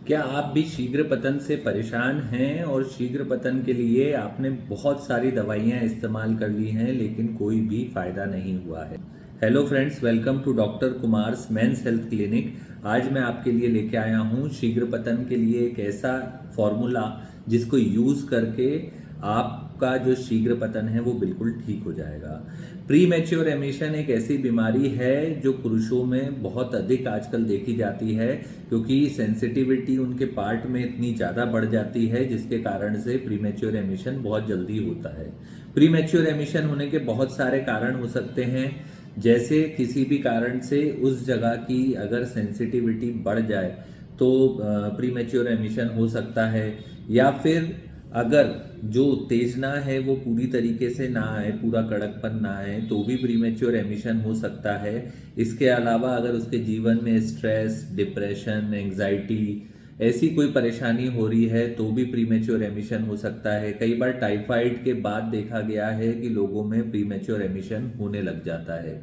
क्या आप भी शीघ्र पतन से परेशान हैं और शीघ्र पतन के लिए आपने बहुत सारी दवाइयाँ इस्तेमाल कर ली हैं लेकिन कोई भी फ़ायदा नहीं हुआ है। Hello friends, welcome to doctor Kumar's men's health clinic. आज मैं आपके लिए लेके आया हूँ शीघ्र पतन के लिए एक ऐसा फॉर्मूला जिसको यूज़ करके आपका जो शीघ्र पतन है वो बिल्कुल ठीक हो जाएगा। प्री मैच्योर एमिशन एक ऐसी बीमारी है जो पुरुषों में बहुत अधिक आजकल देखी जाती है, क्योंकि सेंसिटिविटी उनके पार्ट में इतनी ज़्यादा बढ़ जाती है जिसके कारण से प्रीमेच्योर एमिशन बहुत जल्दी होता है। प्रीमेच्योर एमिशन होने के बहुत सारे कारण हो सकते हैं, जैसे किसी भी कारण से उस जगह की अगर सेंसिटिविटी बढ़ जाए तो प्रीमेच्योर एमिशन हो सकता है, या फिर अगर जो उत्तेजना है वो पूरी तरीके से ना आए, पूरा कड़कपन ना आए, तो भी प्रीमेच्योर एमिशन हो सकता है। इसके अलावा अगर उसके जीवन में स्ट्रेस, डिप्रेशन, एंग्जाइटी ऐसी कोई परेशानी हो रही है तो भी प्रीमेच्योर एमिशन हो सकता है। कई बार टाइफाइड के बाद देखा गया है कि लोगों में प्रीमेच्योर एमिशन होने लग जाता है।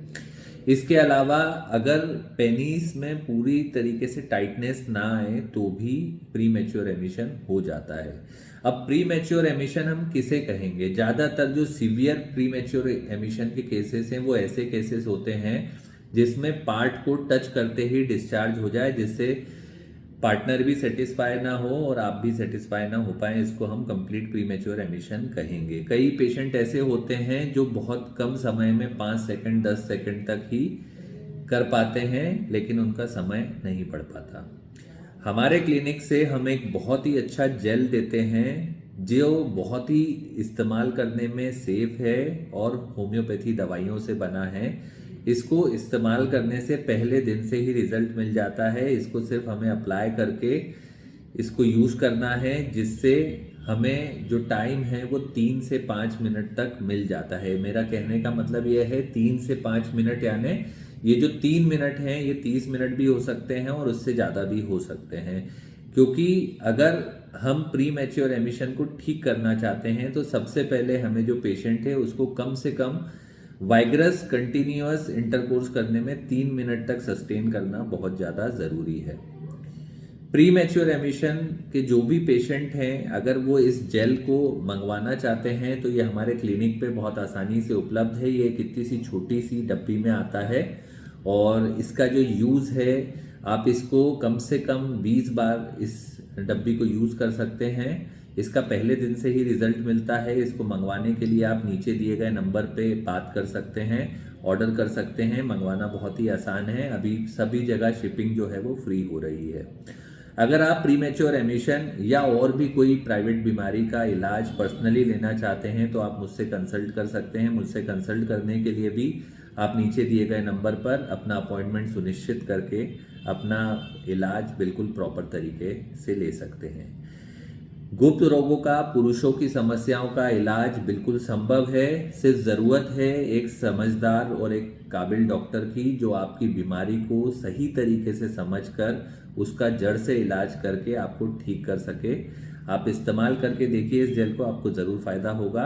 इसके अलावा अगर पेनिस में पूरी तरीके से टाइटनेस ना आए तो भी प्री मैच्योर एमिशन हो जाता है। अब प्री मैच्योर एमिशन हम किसे कहेंगे? ज़्यादातर जो सीवियर प्री मैच्योर एमिशन के केसेस हैं वो ऐसे केसेस होते हैं जिसमें पार्ट को टच करते ही डिस्चार्ज हो जाए, जिससे पार्टनर भी सेटिस्फाई ना हो और आप भी सेटिस्फाई ना हो पाए। इसको हम कंप्लीट प्रीमेच्योर एमिशन कहेंगे। कई पेशेंट ऐसे होते हैं जो बहुत कम समय में 5 सेकंड 10 सेकंड तक ही कर पाते हैं, लेकिन उनका समय नहीं पड़ पाता। हमारे क्लिनिक से हम एक बहुत ही अच्छा जेल देते हैं जो बहुत ही इस्तेमाल करने में सेफ है और होम्योपैथी दवाइयों से बना है। इसको इस्तेमाल करने से पहले दिन से ही रिजल्ट मिल जाता है। इसको सिर्फ हमें अप्लाई करके इसको यूज़ करना है, जिससे हमें जो टाइम है वो 3 से 5 मिनट तक मिल जाता है। मेरा कहने का मतलब यह है 3 से 5 मिनट, यानी ये जो 3 मिनट हैं ये 30 मिनट भी हो सकते हैं और उससे ज़्यादा भी हो सकते हैं। क्योंकि अगर हम प्री मैच्योर एमिशन को ठीक करना चाहते हैं तो सबसे पहले हमें जो पेशेंट है उसको कम से कम वाइग्रस कंटिन्यूअस इंटरकोर्स करने में 3 मिनट तक सस्टेन करना बहुत ज़्यादा ज़रूरी है। प्री मैच्योर एमिशन के जो भी पेशेंट हैं, अगर वो इस जेल को मंगवाना चाहते हैं तो ये हमारे क्लिनिक पे बहुत आसानी से उपलब्ध है। ये एक इतनी सी छोटी सी डब्बी में आता है और इसका जो यूज़ है, आप इसको कम से कम 20 बार इस डब्बी को यूज़ कर सकते हैं। इसका पहले दिन से ही रिजल्ट मिलता है। इसको मंगवाने के लिए आप नीचे दिए गए नंबर पे बात कर सकते हैं, ऑर्डर कर सकते हैं। मंगवाना बहुत ही आसान है। अभी सभी जगह शिपिंग जो है वो फ्री हो रही है। अगर आप प्रीमेच्योर एमिशन या और भी कोई प्राइवेट बीमारी का इलाज पर्सनली लेना चाहते हैं तो आप मुझसे कंसल्ट कर सकते हैं। मुझसे कंसल्ट करने के लिए भी आप नीचे दिए गए नंबर पर अपना अपॉइंटमेंट सुनिश्चित करके अपना इलाज बिल्कुल प्रॉपर तरीके से ले सकते हैं। गुप्त रोगों का, पुरुषों की समस्याओं का इलाज बिल्कुल संभव है। सिर्फ ज़रूरत है एक समझदार और एक काबिल डॉक्टर की, जो आपकी बीमारी को सही तरीके से समझकर उसका जड़ से इलाज करके आपको ठीक कर सके। आप इस्तेमाल करके देखिए इस जेल को, आपको ज़रूर फ़ायदा होगा।